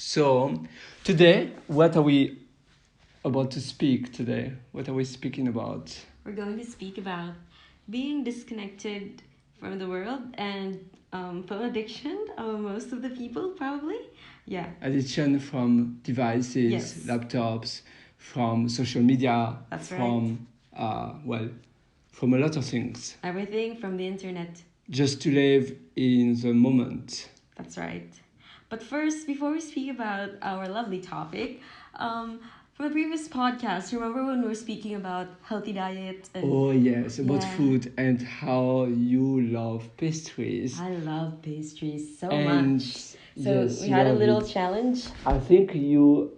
So, today, what are we about to speak today? What are we speaking about? We're going to speak about being disconnected from the world and phone addiction of most of the people, probably. Yeah. Addiction from devices, Yes. laptops, from social media, That's from, from a lot of things. Everything from the internet. Just to live in the moment. That's right. But first, before we speak about our lovely topic, from the previous podcast, remember when we were speaking about healthy diet? Oh yes, about Yeah. food and how you love pastries. I love pastries so And much. So yes, we you had a love little it. challenge. I think you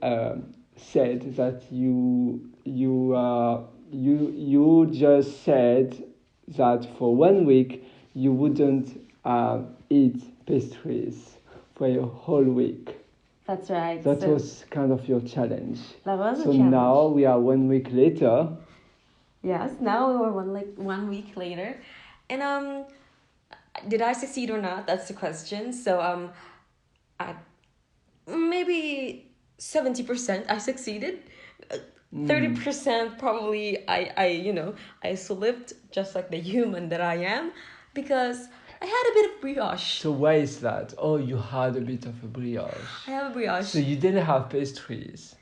said that you just said that for 1 week you wouldn't eat pastries for a whole week. That's right. That So was kind of your challenge. that was a So challenge. now we are 1 week later. Yes, now we were 1 week later. And did I succeed or not? That's the question. So I maybe 70% I succeeded. 30% probably I slipped just like the human that I am because I had a bit of brioche. So why is that? Oh, you had a bit of a brioche. I have a brioche, So you didn't have pastries.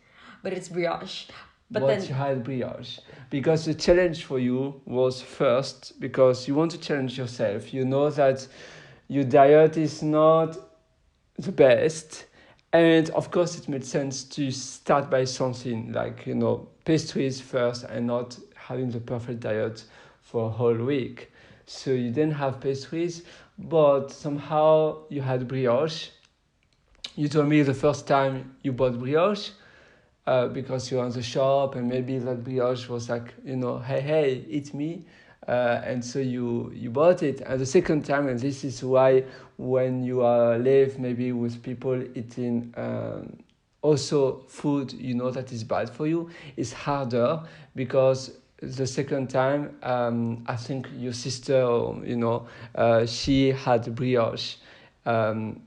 but it's brioche. But But then you had brioche. Because the challenge for you was first, because you want to challenge yourself. You know that your diet is not the best. And of course, it made sense to start by something like, pastries first and not having the perfect diet for a whole week. So you didn't have pastries, but somehow you had brioche. You told me the first time you bought brioche, because you're on the shop and maybe that brioche was like, hey, eat me. And so you bought it. And the second time, and this is why when you live maybe with people eating also food that is bad for you, it's harder because the second time, I think your sister, she had brioche. In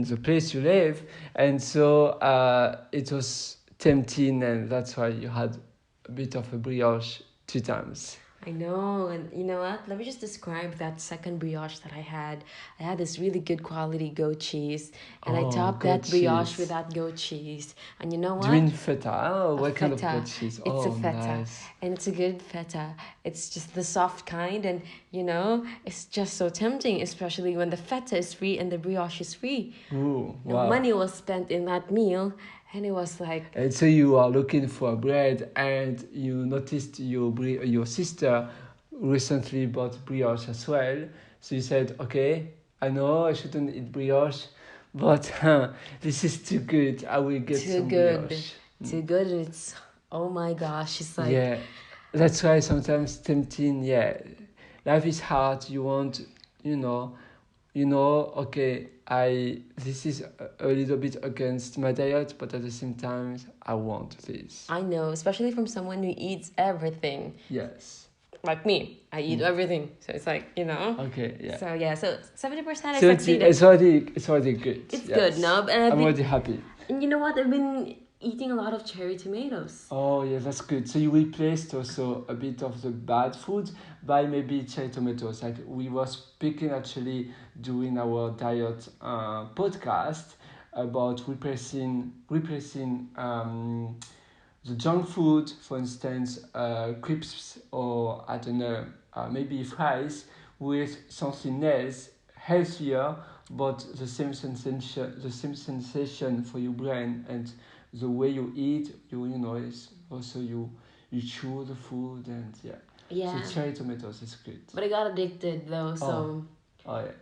the place you live, and so it was tempting, and that's why you had a bit of a brioche 2 times. I know, and you know what? Let me just describe that second brioche that I had. I had this really good quality goat cheese, and I topped goat that brioche cheese. with that goat cheese. And you know what? Do you mean feta? Oh, what kind of feta. goat cheese? It's a feta, nice. and it's a good feta. It's just the soft kind, and it's just so tempting, especially when the feta is free and the brioche is free. Ooh, No wow. money was spent in that meal, and it was like, And so you are looking for bread, and you noticed your sister recently bought brioche as well. So you said, okay, I know I shouldn't eat brioche, but this is too good. I will get too some good, brioche. too good, and it's, oh my gosh, it's like, Yeah, that's why sometimes tempting. Yeah, life is hard. You want, okay, this is a little bit against my diet, but at the same time, I want this. I know, especially from someone who eats everything. Yes. Like me, I eat everything, so it's like, Okay, yeah. So yeah, so 70% I 70, succeeded. it's already good. It's yes. good, no? And I'm already happy. And you know what? I've been eating a lot of cherry tomatoes. Oh yeah, that's good. So you replaced also a bit of the bad food by maybe cherry tomatoes. Like we were speaking actually during our diet podcast about replacing the junk food, for instance, crisps or I don't know, maybe fries, with something else healthier, but the same sensation for your brain, and the way you eat, is also you chew the food, and yeah. Yeah. So cherry tomatoes is good. But I got addicted though, so Oh yeah.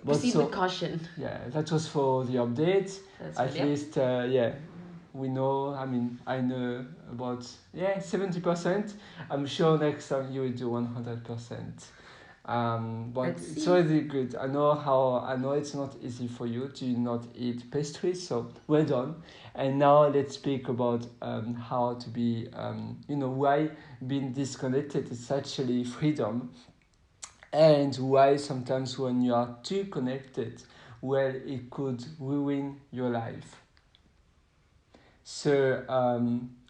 proceed with caution. Yeah, that was for the update. At least, we know. I know about 70%. I'm sure next time you will do 100%. But it's already good. I know it's not easy for you to not eat pastries, so well done. And now let's speak about how to be, why being disconnected is actually freedom, and why sometimes when you are too connected well, it could ruin your life. So,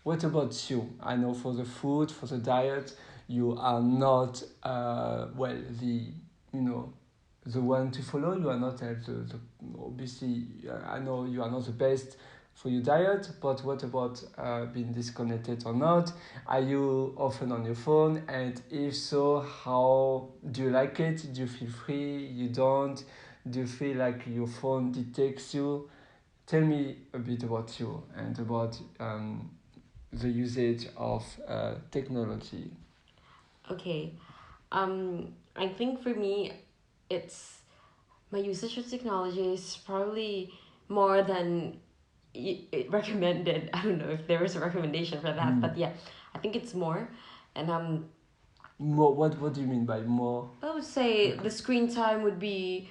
what about you? I know for the food, for the diet, you are not well you know the one to follow. You are not obviously. I know you are not the best for your diet, but what about being disconnected or not? Are you often on your phone? And if so, how do you like it? Do you feel free? You don't? Do you feel like your phone detects you? Tell me a bit about you and about the usage of technology. Okay. I think for me, it's my usage of technology is probably more than it recommended. I don't know if there is a recommendation for that, but yeah, I think it's more. And More. What do you mean by more? I would say the screen time would be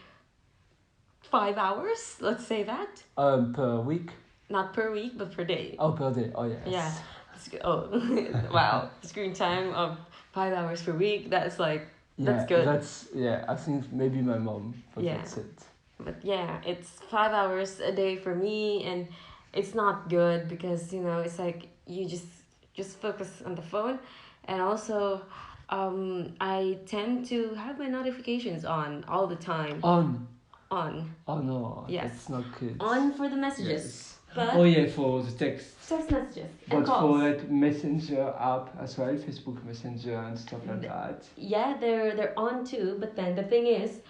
5 hours. Let's say that. Per week? Not per week, but per day. Oh, per day. Oh, yes. Yeah. Oh, wow. Screen time of 5 hours per week. That's like, that's good. I think maybe my mom, but Yeah. that's it. But yeah, it's 5 hours a day for me, and it's not good because it's like you just focus on the phone, and also, I tend to have my notifications on all the time. On. On. Oh no, Yes. that's not good. On for the messages. Yes. But Oh yeah, for the text. text messages But and calls. for like Messenger app as well, Facebook Messenger and stuff like that. Yeah, they're on too, but then the thing is,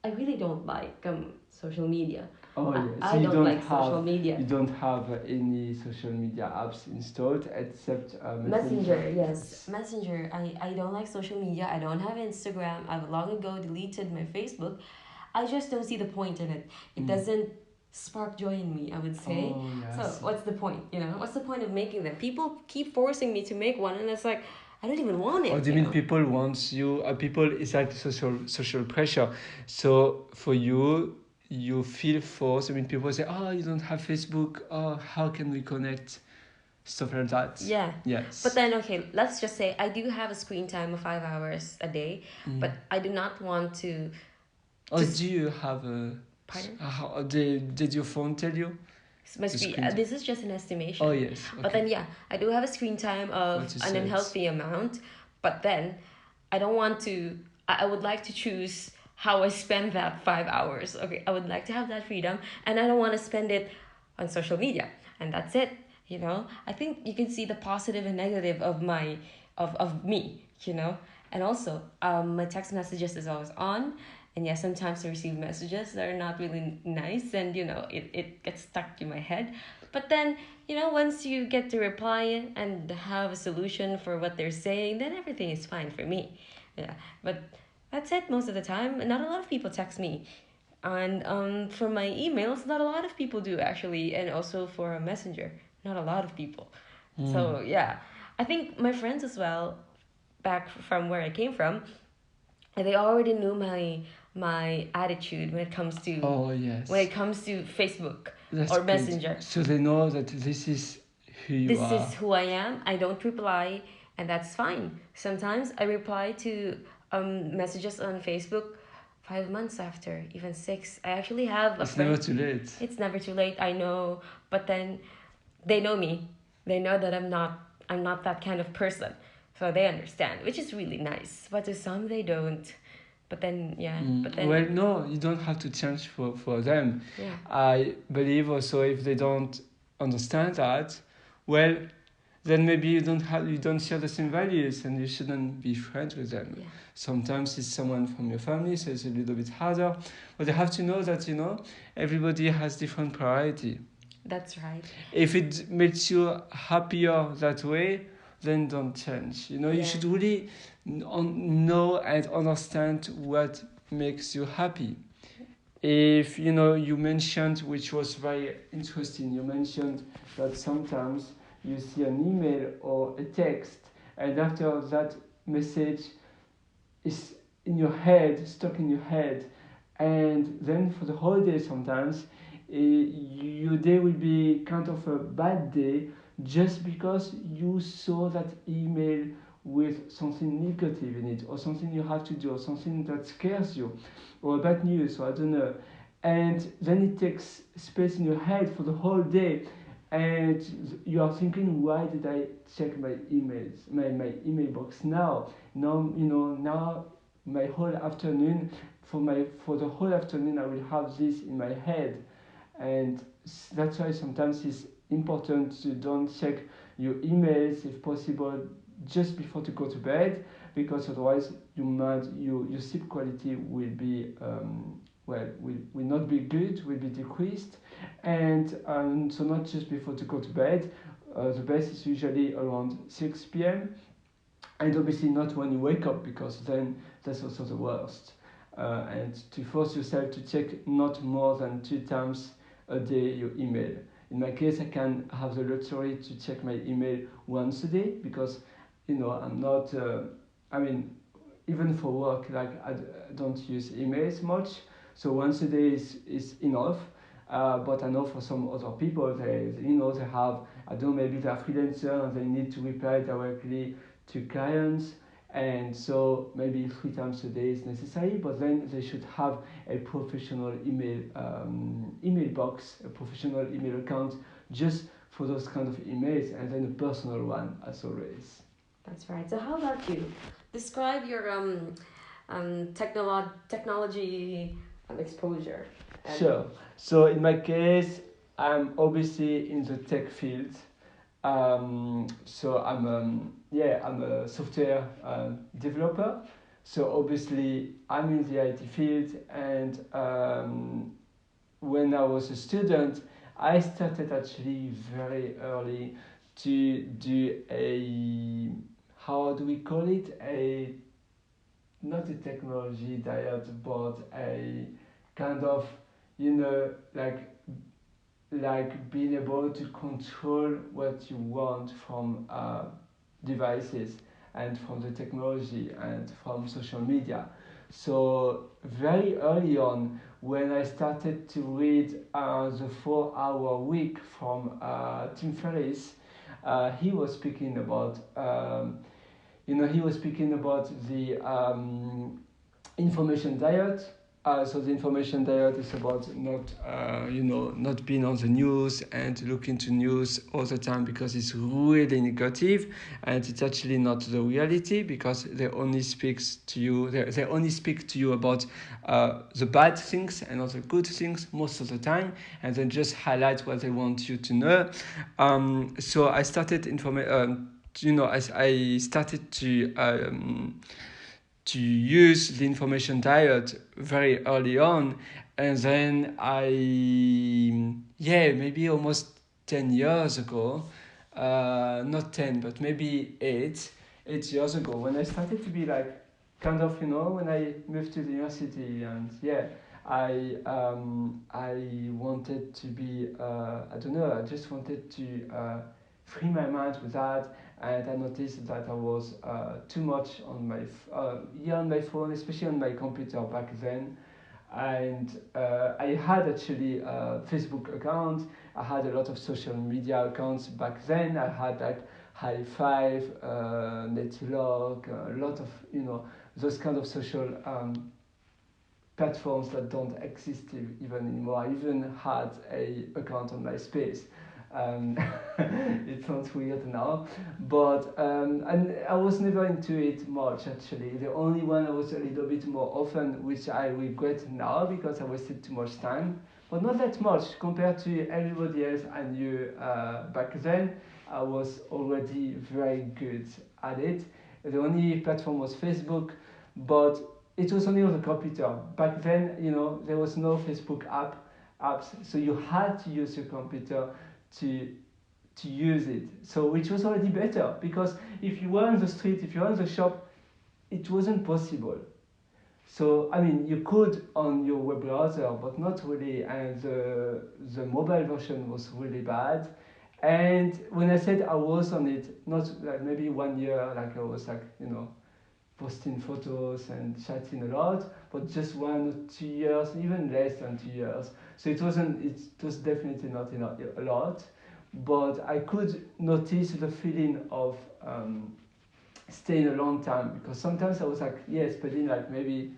I really don't like social media. Oh yeah, so I you don't like social media. You don't have any social media apps installed except Messenger, yes. Messenger. I don't like social media. I don't have Instagram. I've long ago deleted my Facebook. I just don't see the point in it. It doesn't spark joy in me, I would say. Oh, yeah, so what's the point? What's the point of making them? People keep forcing me to make one, and it's like I don't even want it. Or do you mean people want you? People, it's like social pressure. So for you, you feel forced. I mean, people say, "Oh, you don't have Facebook. Oh, how can we connect?" Stuff like that. Yeah. Yes. But then, okay, let's just say I do have a screen time of 5 hours a day, but I do not want to. Oh, do you have a? Pardon? Did your phone tell you? This is just an estimation. Oh yes. Okay. But then I do have a screen time of an unhealthy amount. But then I don't want to. I would like to choose how I spend that 5 hours. Okay, I would like to have that freedom, and I don't want to spend it on social media. And that's it. I think you can see the positive and negative of me. And also my text messages is always on. And yeah, sometimes I receive messages that are not really nice, and it gets stuck in my head. But then, once you get to reply and have a solution for what they're saying, then everything is fine for me. Yeah, but that's it most of the time. Not a lot of people text me. And for my emails, not a lot of people do actually, and also for a messenger, not a lot of people. So yeah, I think my friends as well, back from where I came from, they already knew my attitude when it comes to when it comes to Facebook or Messenger. So they know that this is who you are. This is who I am. I don't reply, and that's fine. Sometimes I reply to messages on Facebook 5 months after, even 6. I actually have a friend. It's never too late. It's never too late, I know, but then they know me. They know that I'm not that kind of person. So they understand, which is really nice. But to some, they don't. But then, yeah. But then. Well, no, you don't have to change for them. Yeah. I believe also if they don't understand that, well, then maybe you don't share the same values, and you shouldn't be friends with them. Yeah. Sometimes it's someone from your family, so it's a little bit harder. But you have to know that everybody has different priority. That's right. If it makes you happier that way, then don't change. You should really know and understand what makes you happy. If you mentioned, which was very interesting, you mentioned that sometimes you see an email or a text, and after that message is in your head, stuck in your head, and then for the whole day sometimes your day will be kind of a bad day just because you saw that email with something negative in it, or something you have to do, or something that scares you, or bad news, or I don't know. and then it takes space in your head for the whole day, and you are thinking, why did I check my emails, my email box now? Now my whole afternoon, for the whole afternoon I will have this in my head. And that's why sometimes it's important to don't check your emails if possible just before to go to bed, because otherwise your sleep quality will be will not be good, will be decreased. And so not just before to go to bed. The best is usually around 6 p.m. and obviously not when you wake up, because then that's also the worst. And to force yourself to check not more than 2 times a day your email. In my case, I can have the luxury to check my email once a day, because I'm not. I mean, even for work, like I don't use emails much, so once a day is enough. But I know for some other people, they have, I don't know, maybe they're freelancer and they need to reply directly to clients, and so maybe 3 times a day is necessary. But then they should have a professional email box, a professional email account just for those kind of emails, and then a personal one as always. That's right. So how about you? Describe your technology exposure. Sure. So in my case, I'm obviously in the tech field. So I'm a software developer. So obviously I'm in the IT field, and when I was a student, I started actually very early to do a, how do we call it, a, not a technology diet, but a kind of, like being able to control what you want from devices and from the technology and from social media. So very early on, when I started to read the 4 Hour Week from Tim Ferriss, he was speaking about the information diet. So the information diet is about not being on the news and looking to news all the time, because it's really negative, and it's actually not the reality, because they only speak to you about the bad things and not the good things most of the time, and then just highlight what they want you to know. So I started I started to use the information diet very early on, and then maybe almost 10 years ago, not 10 but maybe 8 years ago, when I started to be like kind of, when I moved to the university, and I wanted to be, I don't know, I just wanted to free my mind with that. And I noticed that I was too much on on my phone, especially on my computer back then. And I had actually a Facebook account. I had a lot of social media accounts back then. I had like High Five, Netlog, a lot of those kind of social platforms that don't exist even anymore. I even had a account on MySpace. Um, it sounds weird now, but and I was never into it much actually. The only one I was a little bit more often, which I regret now because I wasted too much time, but not that much compared to everybody else I knew back then. I was already very good at it. The only platform was Facebook, but it was only on the computer. Back then, there was no Facebook apps, so you had to use your computer to use it. So which was already better, because if you were on the street, if you were in the shop, it wasn't possible. So I mean, you could on your web browser, but not really, and the mobile version was really bad. And when I said I was on it, not like maybe 1 year, like I was like posting photos and chatting a lot, but just 1 or 2 years, even less than 2 years. So it was definitely not a lot, but I could notice the feeling of staying a long time, because sometimes I was like, spending like maybe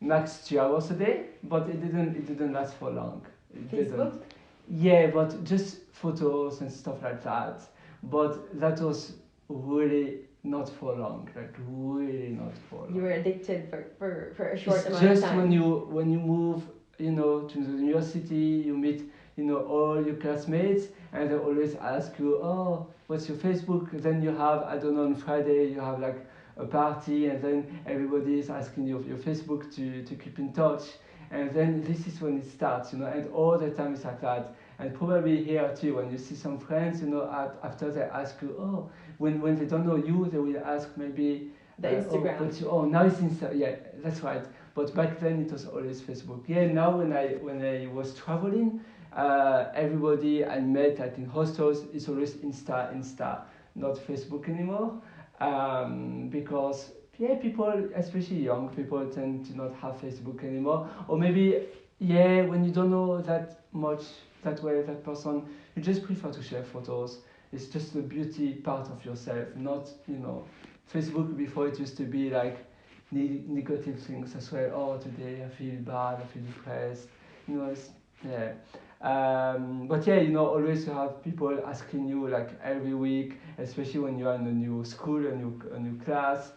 max 2 hours a day, but it didn't last for long. It Facebook? didn't. Yeah, but just photos and stuff like that. But that was really not for long, like really not for long. You were addicted for a short It's amount of just time. when you move, to the university, you meet, all your classmates, and they always ask you, oh, what's your Facebook? Then you have, I don't know, on Friday you have like a party, and then everybody is asking you of your Facebook to keep in touch, and then this is when it starts, and all the time it's like that. And probably here too, when you see some friends, after they ask you, oh, when they don't know you, they will ask maybe, The Instagram. now it's Insta. Yeah, that's right. But back then it was always Facebook. Yeah, now when I was traveling, everybody I met like in hostels is always Insta, not Facebook anymore, because yeah, people, especially young people, tend to not have Facebook anymore, or maybe yeah, when you don't know that much that way that person, you just prefer to share photos. It's just the beauty part of yourself, not Facebook. Before it used to be like negative things as well. Oh, today I feel bad, I feel depressed. It's yeah. But yeah, always you have people asking you like every week, especially when you are in a new school, a new class.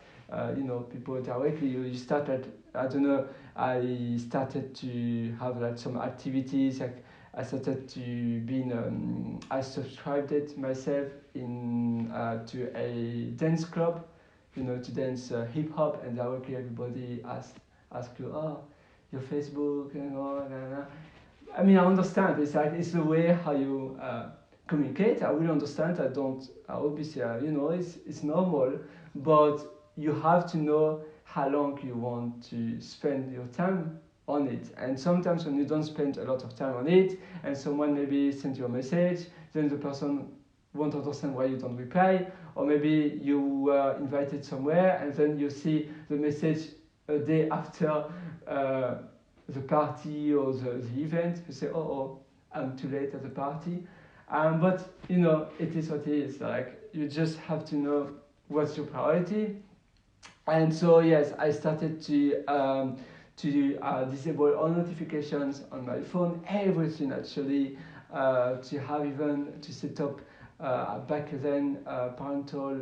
People directly. You started. I don't know. I started to have like some activities. Like I started to be in. I subscribed it myself in to a dance club, to dance hip hop, and directly everybody ask you, oh, your Facebook, I mean, I understand. It's like it's the way how you communicate. I really understand. I don't. Obviously, it's normal, but you have to know how long you want to spend your time on it. And sometimes when you don't spend a lot of time on it, and someone maybe sends you a message, then the person won't understand why you don't reply, or maybe you were invited somewhere and then you see the message a day after the party or the event. You say, oh, I'm too late at the party. But it is what it is. Like you just have to know what's your priority. And so yes, I started to disable all notifications on my phone, everything actually, to have even to set up back then parental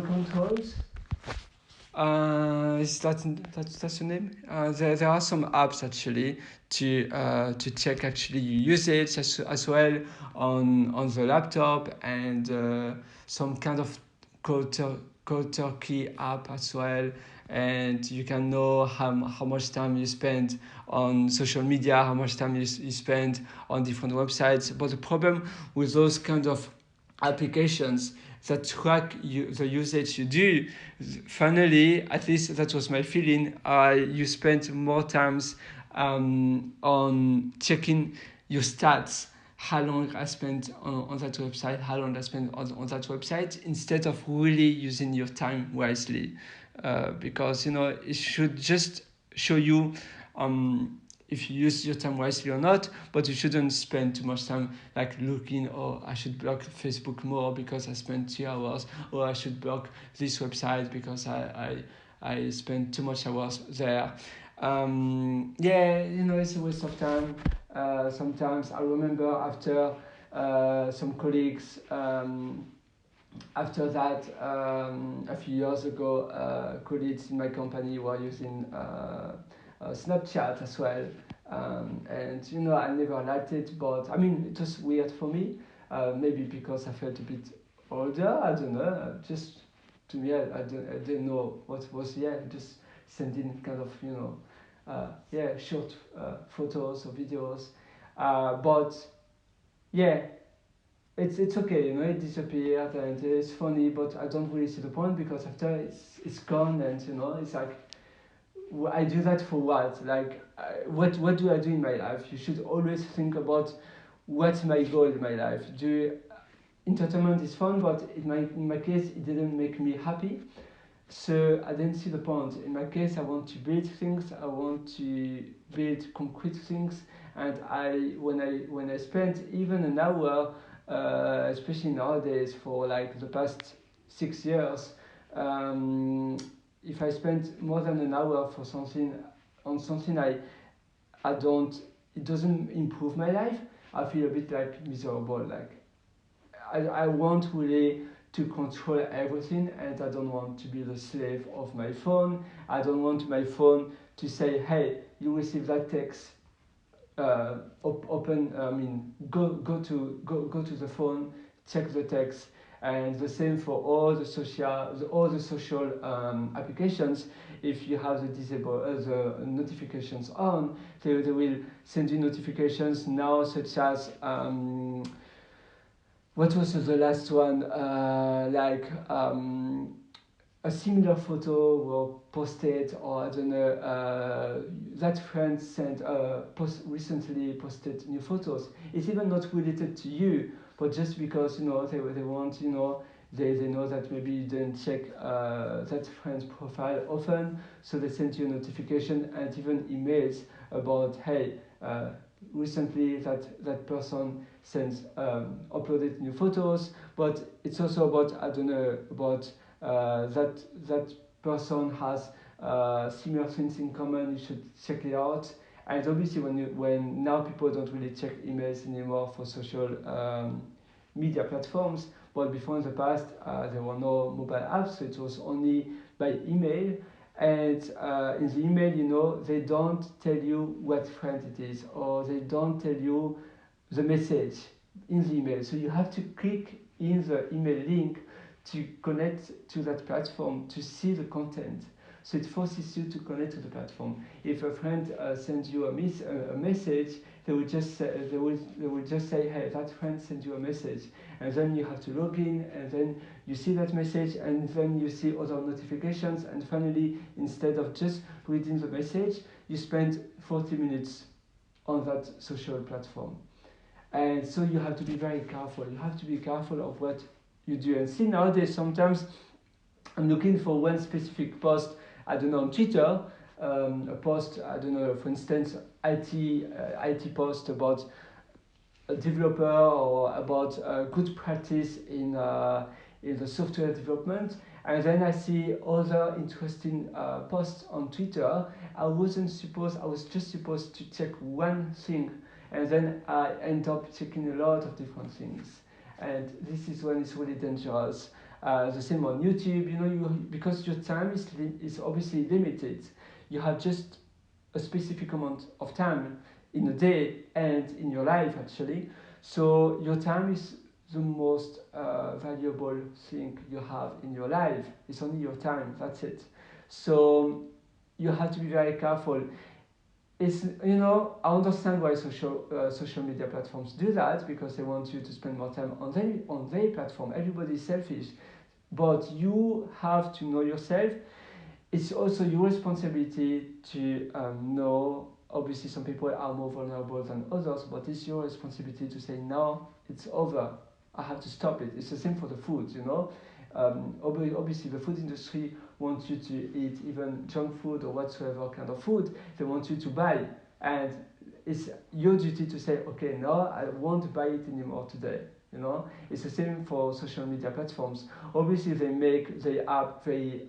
controls. Is that's the name? There are some apps actually to check actually your usage as well on the laptop, and some kind of cold turkey app as well, and you can know how much time you spend on social media, how much time you spend on different websites. But the problem with those kind of applications that track the usage you do, finally, at least that was my feeling, you spend more times on checking your stats, how long I spent on that website, how long I spent on that website, instead of really using your time wisely. Because it should just show you if you use your time wisely or not, but you shouldn't spend too much time like looking, oh, I should block Facebook more because I spent 2 hours, or I should block this website because I spent too much hours there. Yeah, it's a waste of time. Sometimes I remember after some colleagues, after that, a few years ago, colleagues in my company were using Snapchat as well. And I never liked it, but I mean, it was weird for me. Maybe because I felt a bit older, I don't know. Just to me, I didn't know what was, yeah, just sending kind of, short photos or videos. But yeah, it's okay, it disappeared and it's funny, but I don't really see the point, because after it's gone, and it's like, I do that for what? Like, what do I do in my life? You should always think about what's my goal in my life. Entertainment is fun, but in my case, it didn't make me happy. So I didn't see the point. In my case, I want to build things. I want to build concrete things. And when I spent even an hour, especially nowadays, for like the past 6 years, if I spend more than an hour for something on something I don't, it doesn't improve my life, I feel a bit like miserable. Like I want really to control everything, and I don't want to be the slave of my phone. I don't want my phone to say, hey, you receive that text, open, go to the phone, check the text. And the same for all the social applications. If you have the notifications on, they will send you notifications now, such as what was the last one? A similar photo were posted, or I don't know, that friend recently posted new photos. It's even not related to you, but just because they want, they know that maybe you didn't check that friend's profile often, so they send you a notification and even emails about, hey, recently that person sends uploaded new photos. But it's also about, I don't know, about that person has similar things in common. You should check it out. And obviously, when now people don't really check emails anymore for social media platforms, but before in the past there were no mobile apps, so it was only by email. And in the email, they don't tell you what friend it is, or they don't tell you the message in the email. So you have to click in the email link to connect to that platform to see the content. So it forces you to connect to the platform. If a friend sends you a message, they will just say, hey, that friend sent you a message, and then you have to log in, and then you see that message, and then you see other notifications, and finally, instead of just reading the message, you spend 40 minutes on that social platform. And so you have to be very careful. You have to be careful of what you do. And see, nowadays, sometimes I'm looking for one specific post, I don't know, on Twitter, a post, I don't know, for instance, IT post about a developer, or about good practice in the software development. And then I see other interesting posts on Twitter. I was just supposed to check one thing, and then I end up checking a lot of different things. And this is when it's really dangerous. The same on YouTube, because your time is obviously limited. You have just a specific amount of time in a day and in your life, actually. So your time is the most valuable thing you have in your life. It's only your time, that's it. So you have to be very careful. It's, I understand why social media platforms do that, because they want you to spend more time on their platform. Everybody's selfish, but you have to know yourself. It's also your responsibility to know. Obviously, some people are more vulnerable than others, but it's your responsibility to say, no, it's over. I have to stop it. It's the same for the food, obviously, the food industry wants you to eat even junk food or whatsoever kind of food. They want you to buy, and it's your duty to say, okay, no, I won't buy it anymore today. It's the same for social media platforms. Obviously, they make the app very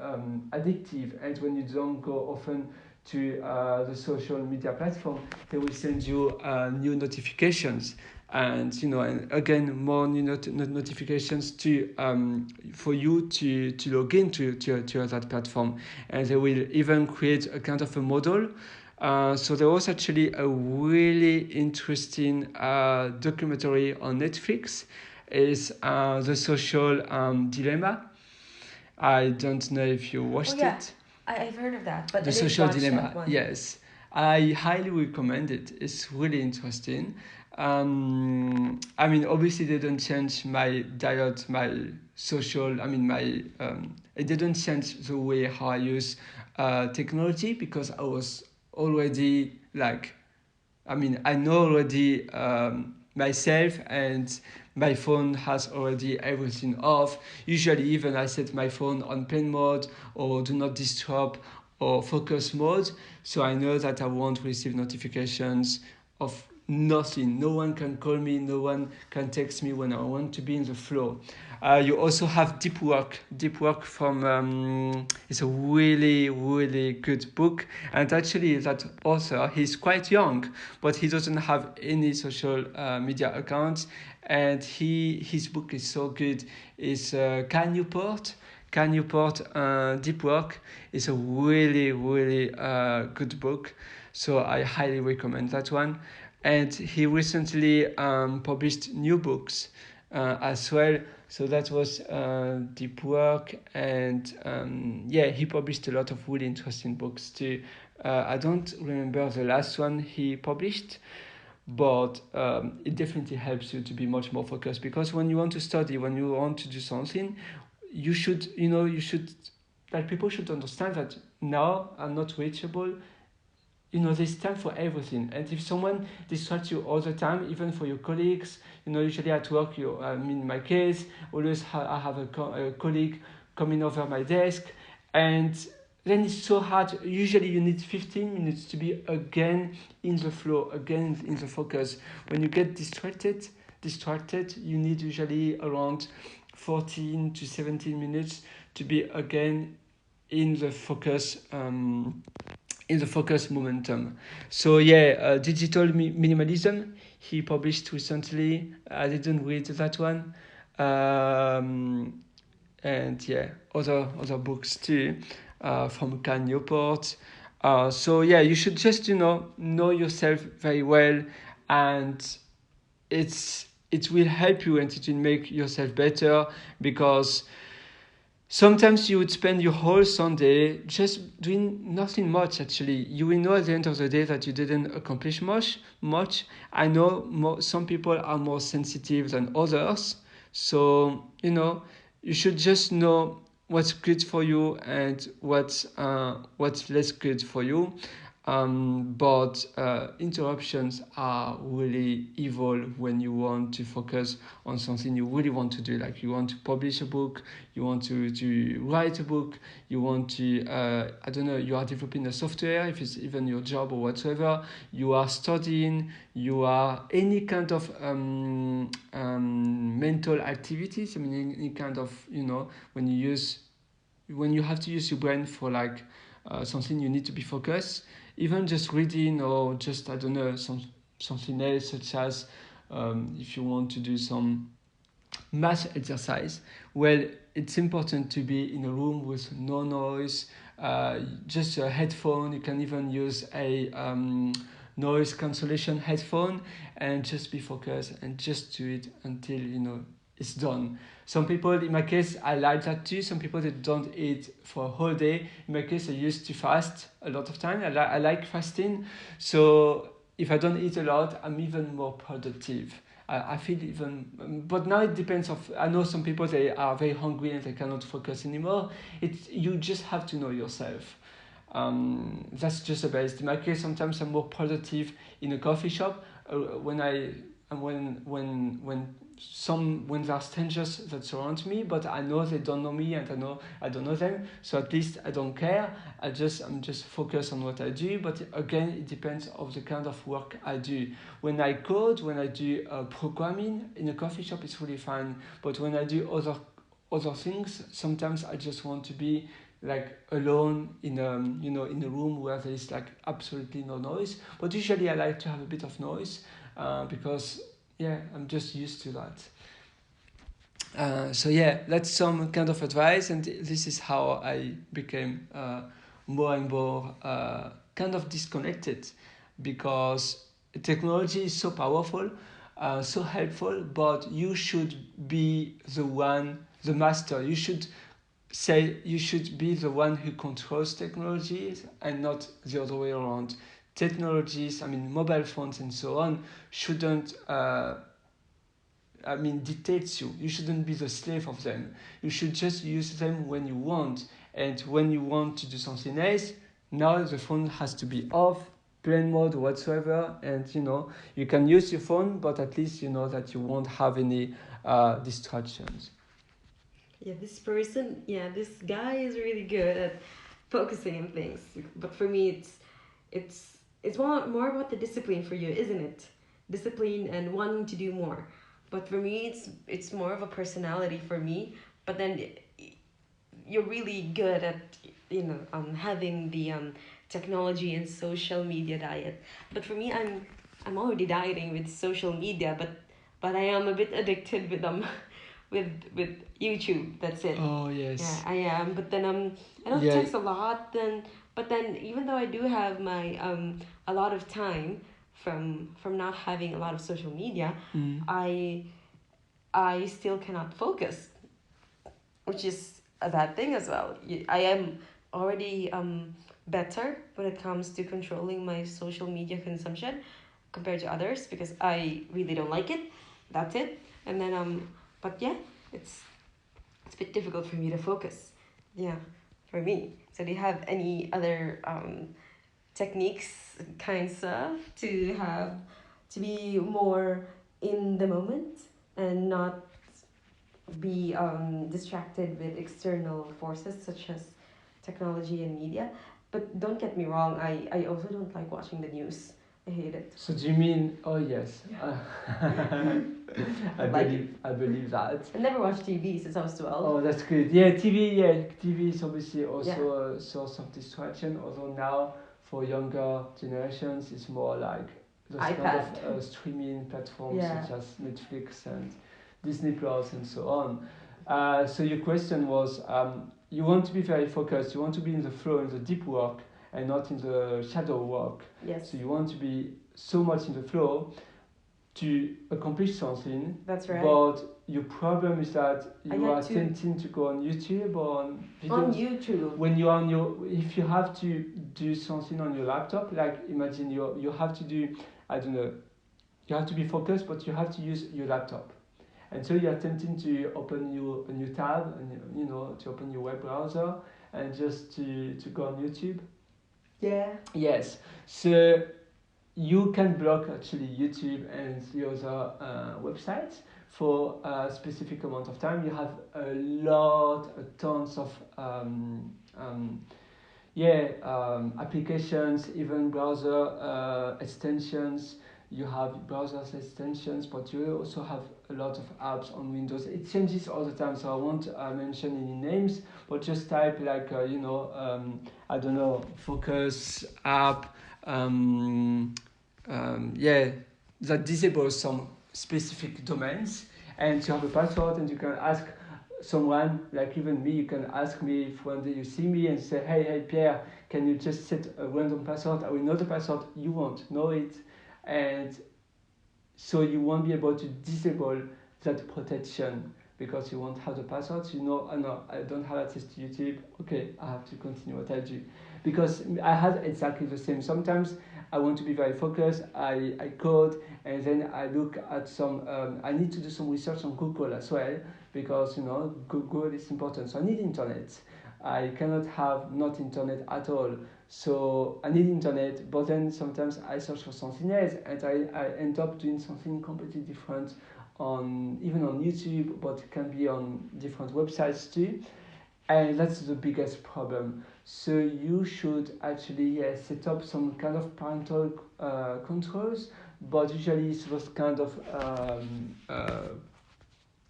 addictive, and when you don't go often to the social media platform, they will send you new notifications, and and again more new notifications to for you to log into to that platform, and they will even create a kind of a model. So there was actually a really interesting documentary on Netflix. Is The Social Dilemma. I don't know if you watched it. I've heard of that, but The I didn't Social watch Dilemma. that one. Yes, I highly recommend it. It's really interesting. Obviously, they don't change my diet, my social. It didn't change the way how I use technology, because I was already I know already myself, and my phone has already everything off. Usually, even I set my phone on plane mode, or do not disturb, or focus mode, so I know that I won't receive notifications of nothing. No one can call me, no one can text me when I want to be in the flow. You also have Deep Work. Deep Work from it's a really, really good book. And actually, that author, he's quite young, but he doesn't have any social media accounts. And his book is so good. It's Cal Newport. Cal Newport, Deep Work is a really, really good book. So I highly recommend that one. And he recently published new books as well. So that was Deep Work, and yeah, he published a lot of really interesting books too. I don't remember the last one he published, but it definitely helps you to be much more focused, because when you want to study, when you want to do something, you should, like, people should understand that now I'm not reachable. There's time for everything. And if someone distracts you all the time, even for your colleagues, usually at work, in my case, always I have a colleague coming over my desk, and then it's so hard. Usually you need 15 minutes to be again in the flow, again in the focus. When you get distracted, you need usually around 14 to 17 minutes to be again in the focus. In the focus momentum. So yeah, Digital Minimalism, he published recently. I didn't read that one. And yeah, other books too, from Cal Newport. So yeah, you should just know yourself very well, and it will help you, and it will make yourself better, because sometimes you would spend your whole Sunday just doing nothing much. Actually, you will know at the end of the day that you didn't accomplish much. I know some people are more sensitive than others, so you should just know what's good for you and what's less good for you. But interruptions are really evil when you want to focus on something you really want to do. Like, you want to publish a book, you want to write a book, you want to, I don't know, you are developing a software, if it's even your job or whatsoever, you are studying, you are any kind of mental activities. I mean, any kind of, when you have to use your brain for, like, something you need to be focused, even just reading, or just, I don't know, something else, such as if you want to do some math exercise. Well, it's important to be in a room with no noise, just a headphone. You can even use a noise cancellation headphone, and just be focused and just do it until it's done. Some people, in my case, I like that too. Some people, they don't eat for a whole day. In my case, I used to fast a lot of time. I like fasting. So if I don't eat a lot, I'm even more productive. I feel even, but now it depends. I know some people, they are very hungry and they cannot focus anymore. You just have to know yourself. That's just the best. In my case, sometimes I'm more productive in a coffee shop, when there are strangers that surround me, but I know they don't know me, and I don't know them. So at least I don't care. I'm just focused on what I do. But again, it depends of the kind of work I do. When I code, when I do programming in a coffee shop, it's really fine. But when I do other things, sometimes I just want to be, like, alone in a room where there is, like, absolutely no noise. But usually I like to have a bit of noise, because yeah, I'm just used to that. So yeah, that's some kind of advice, and this is how I became more and more kind of disconnected, because technology is so powerful, so helpful, but you should be the master. You should be the one who controls technologies, and not the other way around. Technologies, I mean, mobile phones and so on, shouldn't dictates you. You shouldn't be the slave of them. You should just use them when you want. And when you want to do something else, now the phone has to be off, plane mode whatsoever, and you can use your phone, but at least you know that you won't have any distractions. Yeah, this guy is really good at focusing on things. But for me, it's more about the discipline for you, isn't it? discipline and wanting to do more. But for me, it's more of a personality for me. But then you're really good at having the technology and social media diet. But for me, I'm already dieting with social media, but I am a bit addicted with with YouTube. That's it. Oh Yeah, yes. I am. But then I don't Yeah. text a lot. But then even though I do have my a lot of time from not having a lot of social media, Mm. I I still cannot focus, which is a bad thing as well. I am already better when it comes to controlling my social media consumption compared to others because I really don't like it. That's it. And then but yeah, it's it's a bit difficult for me to focus. Yeah, for me. So do you have any other techniques, kinds of, to have to be more in the moment and not be distracted with external forces such as technology and media? But don't get me wrong, I also don't like watching the news. I hate it. So do you mean? Oh yes. I like it. I believe that. I never watched TV since I was 12. Oh, that's good. Yeah, TV. Yeah, TV is obviously also a source of distraction. Although now for younger generations, it's more like those kind iPad. of streaming platforms Yeah. such as Netflix and Disney Plus and so on. So your question was, you want to be very focused. You want to be in the flow, in the deep work, and not in the shadow work. Yes. So you want to be so much in the flow to accomplish something. That's right. But your problem is that I you had are to- tempting to go on YouTube or on On videos. YouTube. When you're on your, if you have to do something on your laptop, like imagine you have to do, I don't know, you have to be focused, but you have to use your laptop. And so you are tempting to open a new tab and to open your web browser and just to go on YouTube. Yeah. Yes. So you can block actually YouTube and the other websites for a specific amount of time. You have tons of applications, even browser extensions. You have browser extensions, but you also have a lot of apps on Windows. It changes all the time, so I won't mention any names, but just type like I don't know, Focus app. That disables some specific domains, and you have a password, and you can ask someone, like even me, you can ask me if one day you see me and say, hey Pierre, can you just set a random password? I will know the password, you won't know it, and so you won't be able to disable that protection because you won't have the password. Oh no, I don't have access to YouTube. Okay, I have to continue what I do. Because I had exactly the same. Sometimes I want to be very focused. I code and then I look at some. I need to do some research on Google as well because Google is important. So I need internet. I cannot have not internet at all. So I need internet, but then sometimes I search for something else and I end up doing something completely different even on YouTube, but it can be on different websites too. And that's the biggest problem. So you should actually set up some kind of parental controls, but usually it's those kind of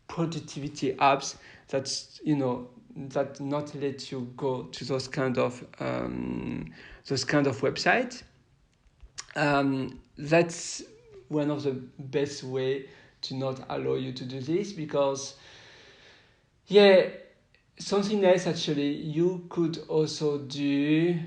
productivity apps that not let you go to those kind of websites. That's one of the best way to not allow you to do this, because something else actually you could also do.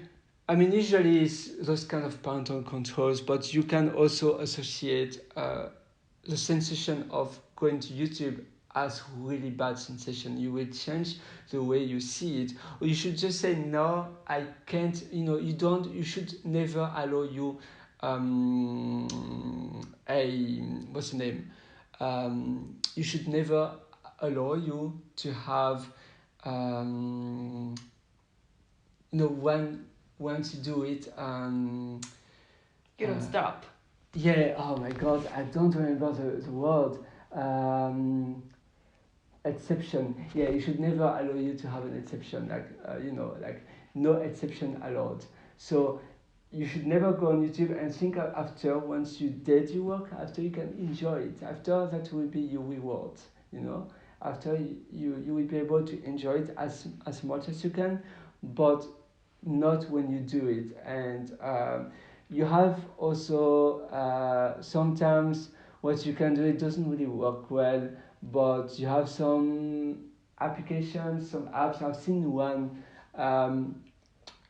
I mean, usually it's those kind of parental controls, but you can also associate the sensation of going to YouTube as really bad sensation. You will change the way you see it, or you should just say no, I can't. You should never allow you what's the name? You should never allow you to have when once you do it You don't stop. oh my god, I don't remember the word. Exception. Yeah, you should never allow you to have an exception, like no exception allowed. So you should never go on YouTube and think after, once you did your work, after you can enjoy it. After that will be your reward, you know. After you will be able to enjoy it as much as you can, but not when you do it. And you have also sometimes what you can do, it doesn't really work well, but you have some applications, some apps. I've seen one, um,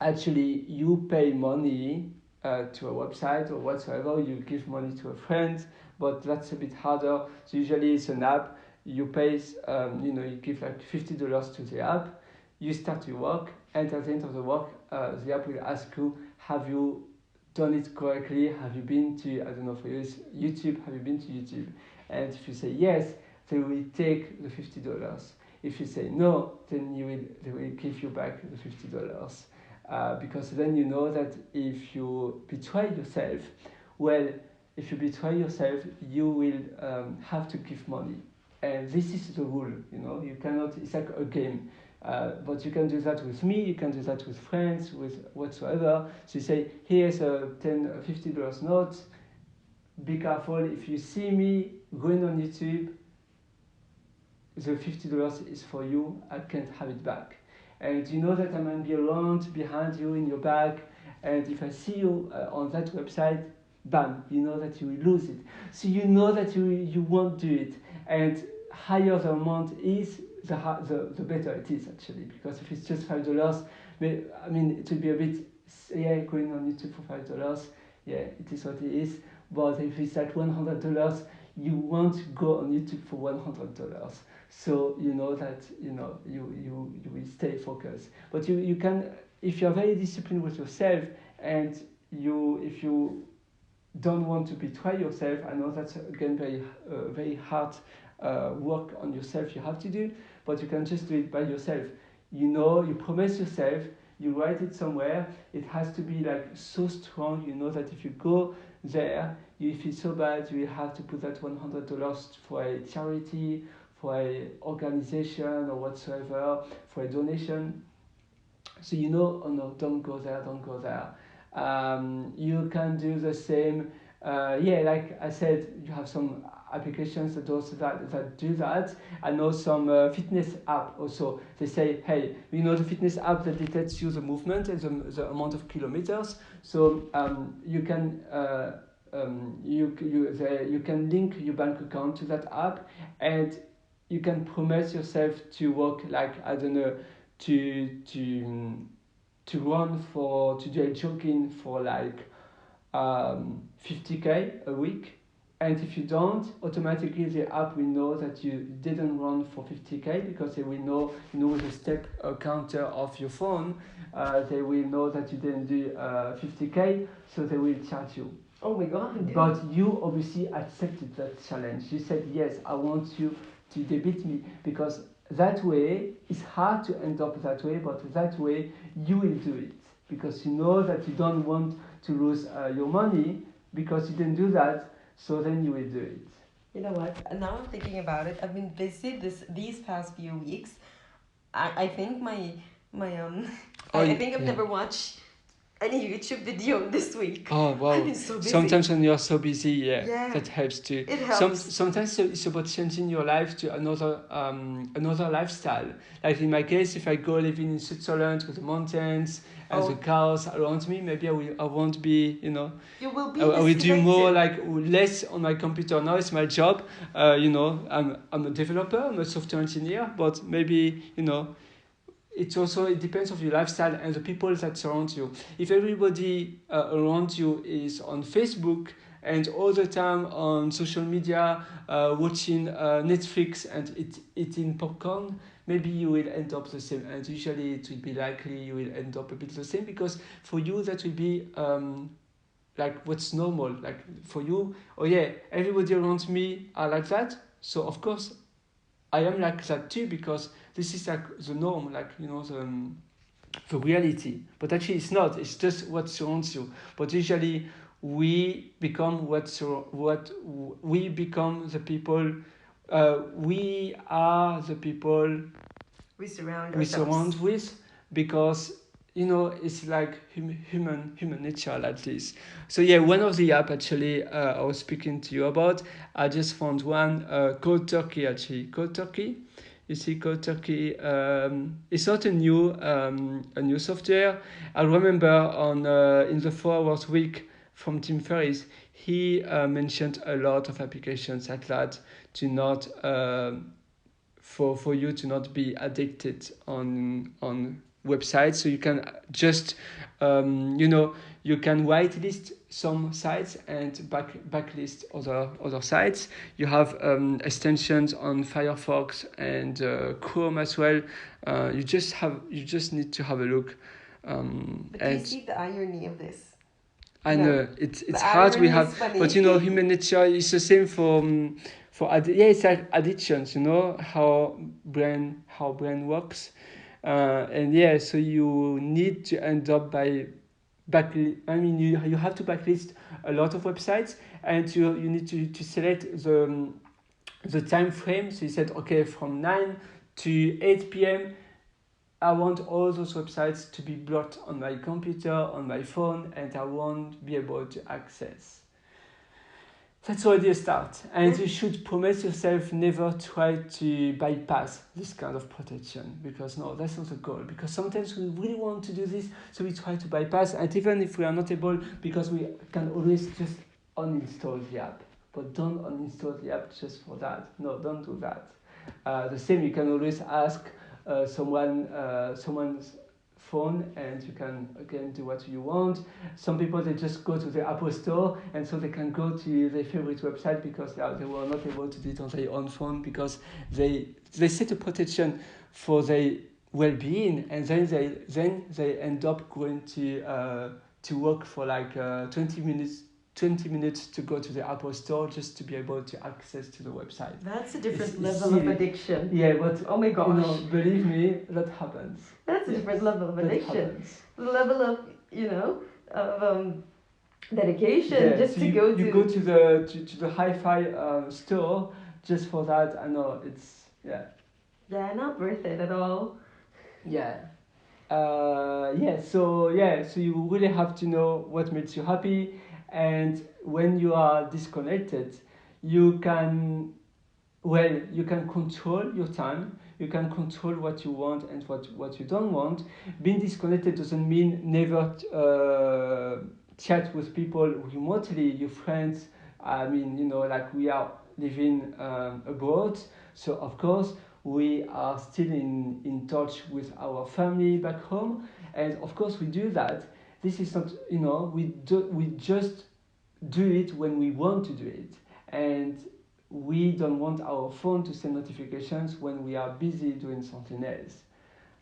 actually you pay money to a website or whatsoever, you give money to a friend, but that's a bit harder. So usually it's an app, you pay, you give like $50 to the app, you start your work, and at the end of the work, the app will ask you, have you done it correctly? Have you been to, I don't know, for you it's YouTube, have you been to YouTube? And if you say yes, they will take the $50. If you say no, then they will give you back the $50. Because then you know that if you betray yourself, well, if you betray yourself, you will have to give money. And this is the rule, you know, you cannot, it's like a game. But you can do that with me, you can do that with friends, with whatsoever. So you say, here's a $10, $50 note, be careful, if you see me going on YouTube, the $50 is for you, I can't have it back. And you know that I might be around behind you in your back, and if I see you on that website, bam, you know that you will lose it. So you know that you won't do it, and higher the amount is, the better it is actually, because if it's just $5, I mean it will be a bit, yeah, going on YouTube for $5, yeah, it is what it is. But if it's like $100, you won't go on YouTube for $100. So you know that you will stay focused. But you can, if you're very disciplined with yourself, and if you don't want to betray yourself, I know that's again very hard work on yourself you have to do, but you can just do it by yourself. You know, you promise yourself, you write it somewhere, it has to be like so strong, you know, that if you go there, you feel so bad, you will have to put that $100 for a charity, for a organization or whatsoever, for a donation. So you know, oh no, don't go there, don't go there. You can do the same. Like I said, you have some applications that do that. I know some fitness app also. They say, hey, you know the fitness app that detects you the movement and the amount of kilometers. So you can you can link your bank account to that app, and you can promise yourself to work, like, I don't know, to run to do a jogging for like 50k a week. And if you don't, automatically the app will know that you didn't run for 50k, because they will know, with the step counter of your phone, they will know that you didn't do 50k, so they will charge you. Oh my god. But you obviously accepted that challenge. You said, yes, I want you to debit me, because that way, it's hard to end up that way, but that way you will do it, because you know that you don't want to lose your money, because you didn't do that, so then you will do it. You know what? Now I'm thinking about it. I've been busy these past few weeks. I think my I think I've never watched any YouTube video this week. Oh wow! I've been so busy. Sometimes when you're so busy, Yeah. that helps too. It helps. Sometimes it's about changing your life to another lifestyle. Like in my case, if I go living in Switzerland with the mountains and the cows around me, maybe I won't be, You will be. I will do more, like less on my computer. Now it's my job. I'm a developer, I'm a software engineer, but maybe it depends on your lifestyle and the people that surround you. If everybody around you is on Facebook and all the time on social media, watching Netflix and eating popcorn, maybe you will end up the same. And usually it will be likely you will end up a bit the same, because for you that will be like what's normal. Like for you, oh yeah, everybody around me are like that, so of course I am like that too, because this is like the norm, like the reality. But actually it's not, it's just what surrounds you. But usually we become we become the people, we are the people we surround with, because you know, it's like human nature like this. So yeah, one of the app actually I was speaking to you about, I just found one called Turkey actually. Called Turkey. You see, Code Turkey. It's not a new software. I remember on in the 4 Hours Week from Tim Ferriss, he mentioned a lot of applications like that to not for you to not be addicted on websites. So you can just you know, you can whitelist some sites and backlist other sites. You have extensions on Firefox and Chrome as well. You just need to have a look. But do you see the irony of this? I No. know it's The hard. We irony have, is funny. but you know, human nature is the same yeah, it's like addictions. You know how brain works, and yeah, so you need to end up by I mean, you have to backlist a lot of websites, and you need to select the time frame. So you said, okay, from 9 to 8 p.m. I want all those websites to be blocked on my computer, on my phone, and I won't be able to access. That's already a start. And you should promise yourself never try to bypass this kind of protection, because no, that's not the goal. Because sometimes we really want to do this, so we try to bypass, and even if we are not able, because we can always just uninstall the app. But don't uninstall the app just for that. No, don't do that. The same, you can always ask someone's phone, and you can again do what you want. Some people, they just go to the Apple Store, and so they can go to their favorite website because they were not able to do it on their own phone, because they set a protection for their well-being, and then they end up going to work for like 20 minutes to go to the Apple Store just to be able to access to the website. That's a different level of addiction. Yeah, but oh my gosh, you know, believe me, that happens. That's a different level of addiction. The level of dedication, yeah, just so to go to. You go to the hi-fi store just for that. I know it's Yeah, not worth it at all. Yeah. So you really have to know what makes you happy, and when you are disconnected, you can control your time. You can control what you want and what you don't want. Being disconnected doesn't mean never chat with people remotely, your friends. I mean, you know, like we are living abroad, so of course we are still in touch with our family back home, and of course we do that. This is not, you know, we just do it when we want to do it, and we don't want our phone to send notifications when we are busy doing something else.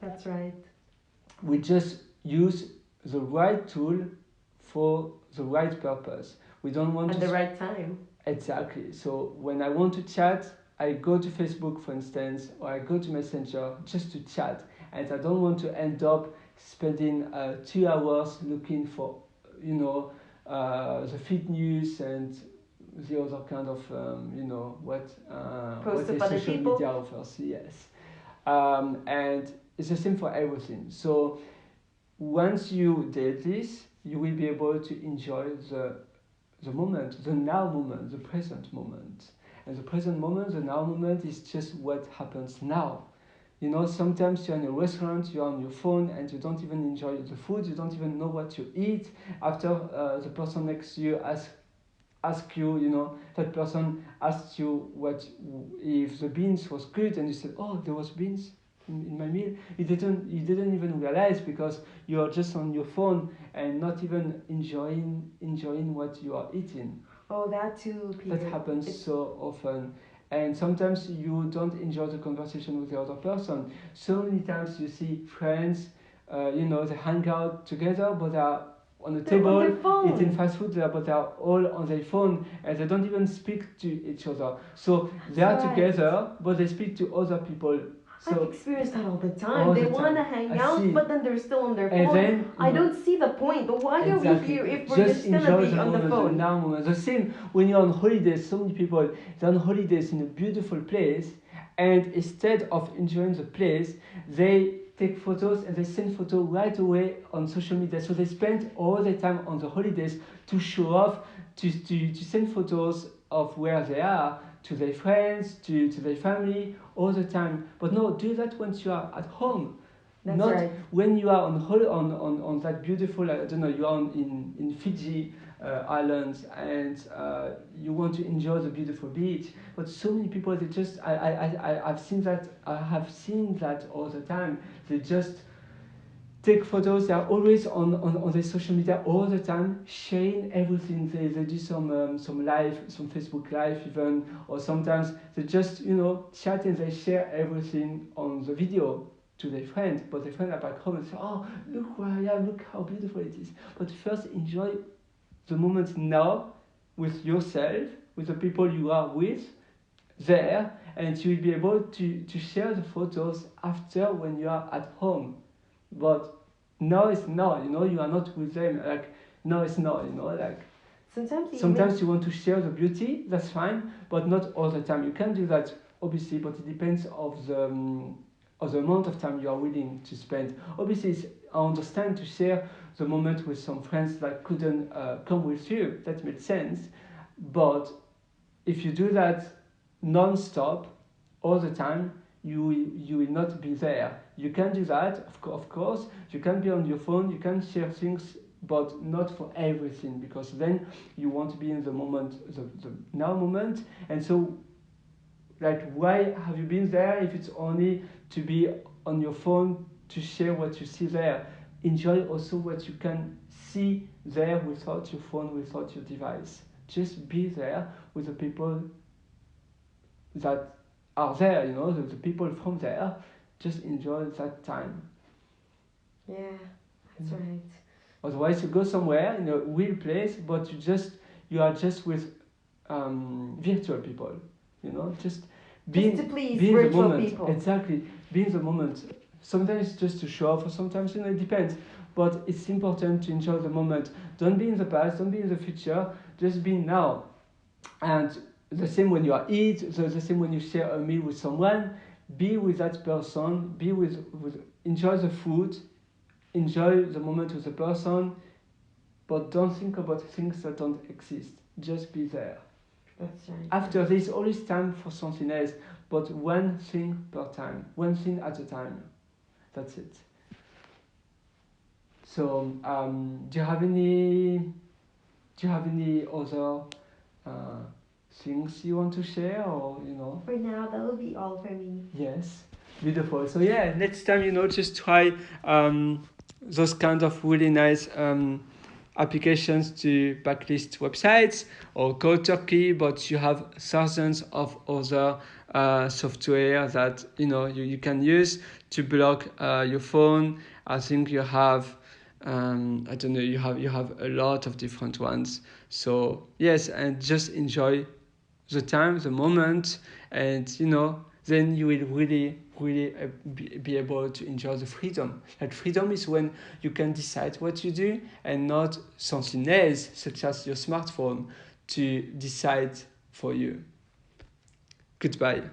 That's right. We just use the right tool for the right purpose. We don't want at the right time. Exactly. So when I want to chat, I go to Facebook, for instance, or I go to Messenger just to chat, and I don't want to end up spending 2 hours looking for, you know, the feed news and the other kind of, you know, what the social media offers. Yes. And it's the same for everything. So once you did this, you will be able to enjoy the moment, the now moment, the present moment. And the present moment, the now moment is just what happens now. You know, sometimes you're in a restaurant, you're on your phone, and you don't even enjoy the food, you don't even know what you eat. After the person next to you ask you, you know, that person asked you if the beans was good, and you said, oh, there was beans in my meal. You didn't even realize, because you are just on your phone and not even enjoying what you are eating. Oh, that too, Peter. That happens so often. And sometimes you don't enjoy the conversation with the other person. So many times you see friends, you know, they hang out together, but they are on the table eating fast food, but they are all on their phone, and they don't even speak to each other. So they are together, but they speak to other people. So I've experienced that all the time. They want to hang out, but then they're still on their phone. Then, I don't see the point. But why are we here if we're just going to be on the phone? The now moment. The same when you're on holidays. So many people, they're on holidays in a beautiful place, and instead of enjoying the place, they take photos and they send photos right away on social media. So they spend all the time on the holidays to show off, to send photos of where they are to their friends, to their family, all the time. But no, do that once you are at home. That's Not right. when you are on that beautiful, I don't know, you are in Fiji islands and you want to enjoy the beautiful beach. But so many people, they just, I've seen that, I have seen that all the time. They just take photos. They are always on their social media all the time, sharing everything. They do some live, some Facebook live even, or sometimes they just chat and they share everything on the video to their friends. But their friends are back home and say, "Oh, look where I am! Look how beautiful it is." But first, enjoy the moment now with yourself, with the people you are with there, and you will be able to share the photos after when you are at home. But now it's now, you are not with them. Like now it's now, like sometimes you want to share the beauty, that's fine, but not all the time. You can do that obviously, but it depends of the amount of time you are willing to spend. Obviously, I understand to share the moment with some friends that couldn't come with you. That makes sense, but if you do that non-stop all the time, you will not be there. You can do that, of course. You can be on your phone, you can share things, but not for everything, because then you want to be in the moment, the now moment. And so, like, why have you been there if it's only to be on your phone to share what you see there? Enjoy also what you can see there without your phone, without your device. Just be there with the people that are there, the people from there. Just enjoy that time. Yeah, that's right. Otherwise, you go somewhere in a real place, but you are just with virtual people. Just be Just to please be in the virtual moment. people. Exactly, be in the moment. Sometimes just to show off, or sometimes it depends. But it's important to enjoy the moment. Don't be in the past. Don't be in the future. Just be now. And the same when you are eat. The same when you share a meal with someone. Be with that person. Be with enjoy the food. Enjoy the moment with the person, but don't think about things that don't exist. Just be there. That's right. After there's always time for something else, but one thing per time, one thing at a time. That's it. So, do you have any other things you want to share, or For now, that will be all for me. Yes, beautiful. So yeah, next time just try those kind of really nice applications to backlist websites or Cold Turkey, but you have thousands of other software that you can use to block your phone. I think you have I don't know, you have a lot of different ones. So yes, and just enjoy the time, the moment, and then you will really be able to enjoy the freedom. Like freedom is when you can decide what you do and not something else, such as your smartphone, to decide for you. Goodbye.